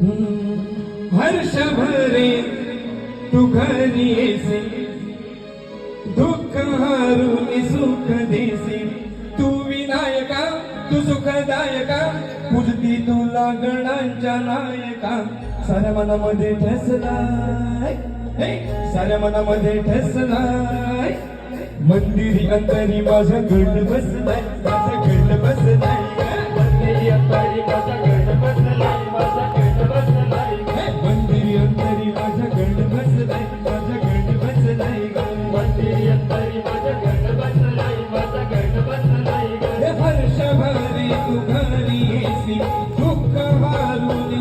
हर्ष भरे तू घरी येसी, दुःख हरून सुख देसी. तू विनायका तू सुखदायका, पूजती तुला गणांच्या नायका. साऱ्या मनामध्ये ठसलाय, साऱ्या मनामध्ये ठसलाय. मंदिरी अंतरी माझा गड बसलाय, माझा गड बसलाय. मंदिरी अंतरी माझा गड बसलाय, माझा गड बसलाय. मंदिरी अंतरी माझा गड बसलाय, माझा गड बसलाय. मंदिरी अंतरी माझा गड बसलाय, माझा गड बसलाय. हर्ष भरे तू घरी येसी, दुःख हारून